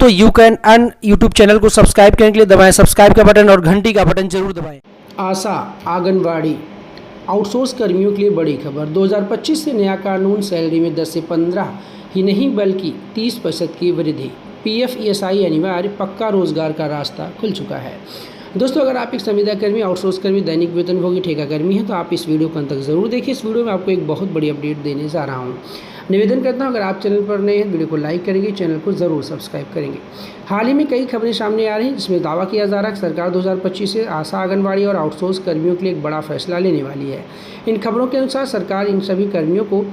दोस्तों you can earn YouTube channel को subscribe करने के लिए दबाएं सब्सक्राइब का बटन और घंटी का बटन जरूर दबाएं। आशा आंगनवाड़ी आउटसोर्स कर्मियों के लिए बड़ी खबर। 2025 से नया कानून सैलरी में 10 से 15 ही नहीं बल्कि 30% की वृद्धि। पीएफ ईएसआई अनिवार्य, पक्का रोजगार का रास्ता खुल चुका है। दोस्तों अगर आप एक संविदा कर्मी, आउटसोर्स कर्मी, दैनिक वेतनभोगी, ठेका कर्मी हैं तो आप इस वीडियो को अंत तक जरूर देखिए। इस वीडियो में आपको एक बहुत बड़ी अपडेट देने जा रहा हूं। निवेदन करता हूं अगर आप चैनल पर नए हैं वीडियो को लाइक करेंगे, चैनल को ज़रूर सब्सक्राइब करेंगे। हाल ही में कई खबरें सामने आ रही हैं जिसमें दावा किया जा रहा है कि सरकार 2025 से आशा आंगनवाड़ी और आउटसोर्स कर्मियों के लिए एक बड़ा फैसला लेने वाली है। इन खबरों के अनुसार सरकार इन सभी कर्मियों को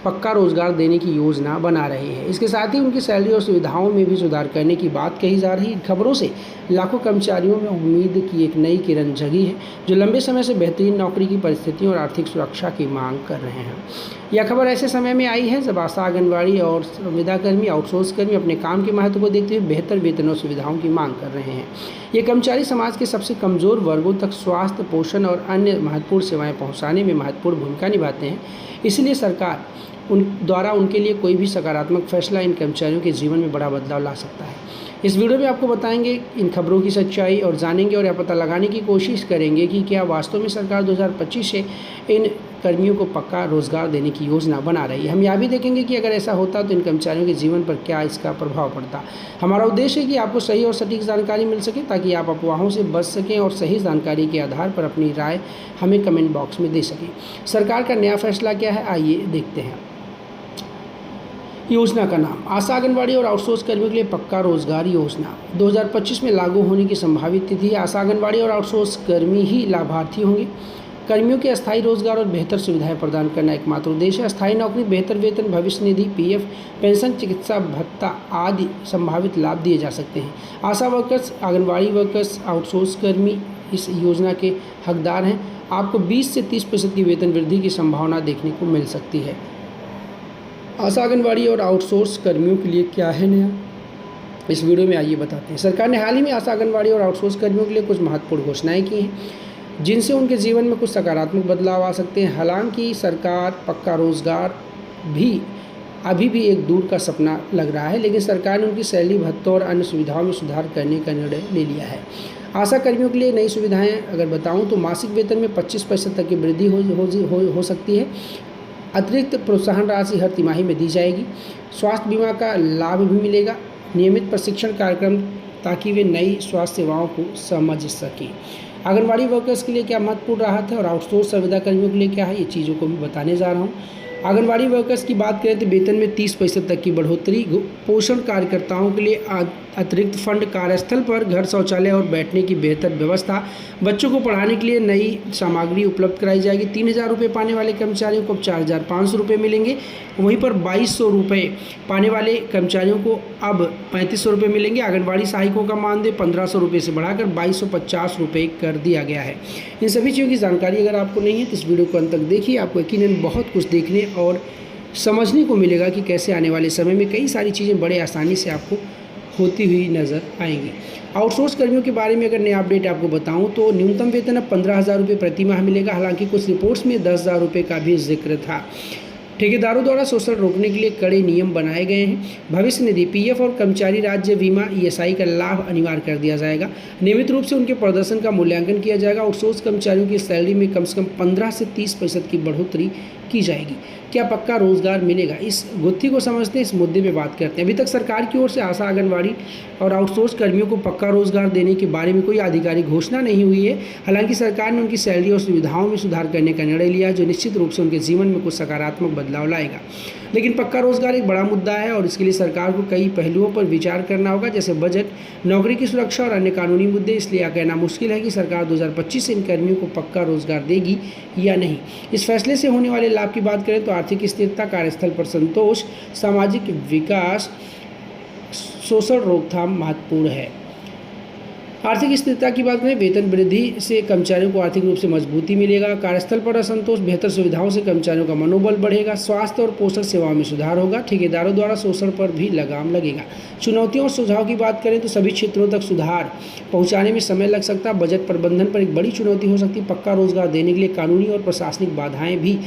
पक्का रोजगार देने की योजना बना रही है। इसके साथ ही उनकी सैलरी और सुविधाओं में भी सुधार करने की बात कही जा रही है। इन खबरों से लाखों कर्मचारियों में उम्मीद की एक नई किरण जगी है जो लंबे समय से बेहतरीन नौकरी की परिस्थितियों और आर्थिक सुरक्षा की मांग कर रहे हैं। यह खबर ऐसे समय में आई है जब आशा आंगनवाड़ी और संविदा कर्मी, आउटसोर्स कर्मी अपने काम के महत्व को देखते हुए बेहतर वेतन और सुविधाओं की मांग कर रहे हैं। ये कर्मचारी समाज के सबसे कमज़ोर वर्गों तक स्वास्थ्य, पोषण और अन्य महत्वपूर्ण सेवाएं पहुंचाने में महत्वपूर्ण भूमिका निभाते हैं। इसलिए सरकार द्वारा उनके लिए कोई भी सकारात्मक फैसला इन कर्मचारियों के जीवन में बड़ा बदलाव ला सकता है। इस वीडियो में आपको बताएंगे इन खबरों की सच्चाई और जानेंगे और यह पता लगाने की कोशिश करेंगे कि क्या वास्तव में सरकार 2025 से इन कर्मियों को पक्का रोजगार देने की योजना बना रही है। हम यह भी देखेंगे कि अगर ऐसा होता तो इन कर्मचारियों के जीवन पर क्या इसका प्रभाव पड़ता। हमारा उद्देश्य है कि आपको सही और सटीक जानकारी मिल सके ताकि आप अफवाहों से बच सकें और सही जानकारी के आधार पर अपनी राय हमें कमेंट बॉक्स में दे सकें। सरकार का नया फैसला क्या है, आइए देखते हैं। योजना का नाम आशा आंगनवाड़ी और आउटसोर्स कर्मियों के लिए पक्का रोजगार योजना 2025 में लागू होने की संभावित तिथि। आशा आंगनवाड़ी और आउटसोर्स कर्मी ही लाभार्थी होंगे। कर्मियों के अस्थायी रोजगार और बेहतर सुविधाएं प्रदान करना एकमात्र उद्देश्य है। अस्थायी नौकरी, बेहतर वेतन, भविष्य निधि, पीएफ, पेंशन, चिकित्सा भत्ता आदि संभावित लाभ दिए जा सकते हैं। आशा वर्कर्स, आंगनवाड़ी वर्कर्स, आउटसोर्स कर्मी इस योजना के हकदार हैं। आपको 20 से 30% की वेतन वृद्धि की संभावना देखने को मिल सकती है। आशा आंगनवाड़ी और आउटसोर्स कर्मियों के लिए क्या है नया, इस वीडियो में आइए बताते हैं। सरकार ने हाल ही में आशा आंगनवाड़ी और आउटसोर्स कर्मियों के लिए कुछ महत्वपूर्ण घोषणाएं की हैं जिनसे उनके जीवन में कुछ सकारात्मक बदलाव आ सकते हैं। हालांकि सरकार पक्का रोजगार भी अभी भी एक दूर का सपना लग रहा है, लेकिन सरकार ने उनकी सैलरी, भत्तों और अन्य सुविधाओं में सुधार करने का निर्णय ले लिया है। आशा कर्मियों के लिए नई सुविधाएं अगर बताऊं तो मासिक वेतन में 25% तक की वृद्धि हो सकती है। अतिरिक्त प्रोत्साहन राशि हर तिमाही में दी जाएगी। स्वास्थ्य बीमा का लाभ भी मिलेगा। नियमित प्रशिक्षण कार्यक्रम ताकि वे नई स्वास्थ्य सेवाओं को समझ सकें। आंगनवाड़ी वर्कर्स के लिए क्या महत्वपूर्ण राहत है और आउटसोर्स संविदा कर्मियों के लिए क्या है, ये चीज़ों को भी बताने जा रहा हूँ। आंगनवाड़ी वर्कर्स की बात करें तो वेतन में 30% तक की बढ़ोतरी। पोषण कार्यकर्ताओं के लिए अतिरिक्त फंड, कार्यस्थल पर घर, शौचालय और बैठने की बेहतर व्यवस्था। बच्चों को पढ़ाने के लिए नई सामग्री उपलब्ध कराई जाएगी। 3000 रुपये पाने वाले कर्मचारियों को अब 4500 रुपये मिलेंगे। वहीं पर 2200 रुपये पाने वाले कर्मचारियों को अब 3500 रुपये मिलेंगे। आंगनवाड़ी सहायकों का मानदेय 1500 रुपये से बढ़ाकर 2250 रुपये कर दिया गया है। इन सभी चीज़ों की जानकारी अगर आपको नहीं है तो इस वीडियो को अंत तक देखिए। आपको यकीनन बहुत कुछ देखने और समझने को मिलेगा कि कैसे आने वाले समय में कई सारी चीज़ें बड़े आसानी से आपको होती हुई नज़र आएंगी। आउटसोर्स कर्मियों के बारे में अगर नया अपडेट आपको बताऊं तो न्यूनतम वेतन अब 15,000 रुपये प्रति माह मिलेगा। हालांकि कुछ रिपोर्ट्स में 10,000 रुपये का भी जिक्र था। ठेकेदारों द्वारा शोषण रोकने के लिए कड़े नियम बनाए गए हैं। भविष्य निधि, पीएफ और कर्मचारी राज्य बीमा ईएसआई का लाभ अनिवार्य कर दिया जाएगा। नियमित रूप से उनके प्रदर्शन का मूल्यांकन किया जाएगा। आउटसोर्स कर्मचारियों की सैलरी में कम से कम 15 से 30% की बढ़ोतरी की जाएगी। क्या पक्का रोजगार मिलेगा, इस गुत्थी को समझते हैं, इस मुद्दे पे बात करते हैं। अभी तक सरकार की ओर से आशा आंगनवाड़ी और आउटसोर्स कर्मियों को पक्का रोजगार देने के बारे में कोई आधिकारिक घोषणा नहीं हुई है। हालांकि सरकार ने उनकी सैलरी और सुविधाओं में सुधार करने का निर्णय लिया जो निश्चित रूप से उनके जीवन में कुछ सकारात्मक बदलाव लाएगा। लेकिन पक्का रोजगार एक बड़ा मुद्दा है और इसके लिए सरकार को कई पहलुओं पर विचार करना होगा, जैसे बजट, नौकरी की सुरक्षा और अन्य कानूनी मुद्दे। इसलिए यह कहना मुश्किल है कि सरकार 2025 से इन कर्मियों को पक्का रोजगार देगी या नहीं। इस फैसले से होने वाले लाभ की बात करें तो आर्थिक स्थिरता, कार्यस्थल पर संतोष, सामाजिक विकास, शोषण रोकथाम महत्वपूर्ण है। आर्थिक स्थिरता की बात करें, वेतन वृद्धि से कर्मचारियों को आर्थिक रूप से मजबूती मिलेगा। कार्यस्थल पर असंतोष, बेहतर सुविधाओं से कर्मचारियों का मनोबल बढ़ेगा। स्वास्थ्य और पोषक सेवाओं में सुधार होगा। ठेकेदारों द्वारा शोषण पर भी लगाम लगेगा। चुनौतियों और सुझाव की बात करें तो सभी क्षेत्रों तक सुधार पहुंचाने में समय लग सकता है। बजट प्रबंधन पर एक बड़ी चुनौती हो सकती है। पक्का रोजगार देने के लिए कानूनी और प्रशासनिक बाधाएं भी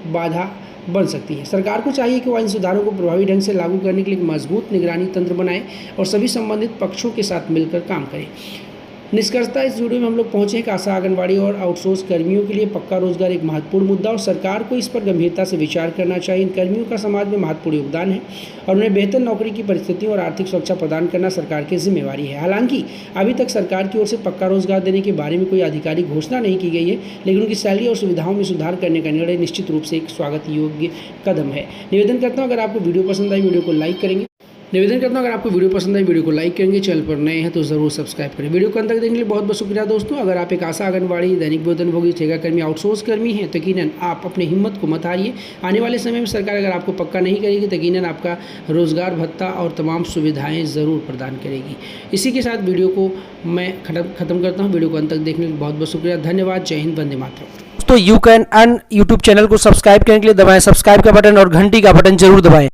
बाधा बन सकती है। सरकार को चाहिए कि वह इन सुधारों को प्रभावी ढंग से लागू करने के लिए एक मजबूत निगरानी तंत्र बनाए और सभी संबंधित पक्षों के साथ मिलकर काम करे। निष्कर्षतः इस वीडियो में हम लोग पहुंचे हैं कि आशा, आंगनबाड़ी और आउटसोर्स कर्मियों के लिए पक्का रोजगार एक महत्वपूर्ण मुद्दा और सरकार को इस पर गंभीरता से विचार करना चाहिए। इन कर्मियों का समाज में महत्वपूर्ण योगदान है और उन्हें बेहतर नौकरी की परिस्थितियों और आर्थिक सुरक्षा प्रदान करना सरकार की जिम्मेवारी है। हालांकि अभी तक सरकार की ओर से पक्का रोजगार देने के बारे में कोई आधिकारिक घोषणा नहीं की गई है, लेकिन उनकी सैलरी और सुविधाओं में सुधार करने का निर्णय निश्चित रूप से एक स्वागत योग्य कदम है। निवेदन करता हूँ, अगर आपको वीडियो पसंद आई वीडियो को लाइक करेंगे। अगर आपको वीडियो पसंद आई वीडियो को लाइक करेंगे, चैनल पर नए हैं तो ज़रूर सब्सक्राइब करें। वीडियो को अंत तक देखने के लिए बहुत बहुत शुक्रिया दोस्तों। अगर आप एक आशा, आंगनबाड़ी, दैनिक वेतनभोगी, ठेका कर्मी, आउटसोर्स कर्मी हैं तो यकीनन आप अपनी हिम्मत को मत हारिए। आने वाले समय में सरकार अगर आपको पक्का नहीं करेगी तो यकीनन आपका रोज़गार भत्ता और तमाम सुविधाएँ ज़रूर प्रदान करेगी। इसी के साथ वीडियो को मैं ख़त्म करता हूँ। वीडियो को अंत तक देखने के लिए बहुत बहुत शुक्रिया। धन्यवाद। जय हिंद, वंदे मातरम। तो you can earn YouTube channel को सब्सक्राइब करने के लिए दबाएं सब्सक्राइब का बटन और घंटी का बटन जरूर दबाएं।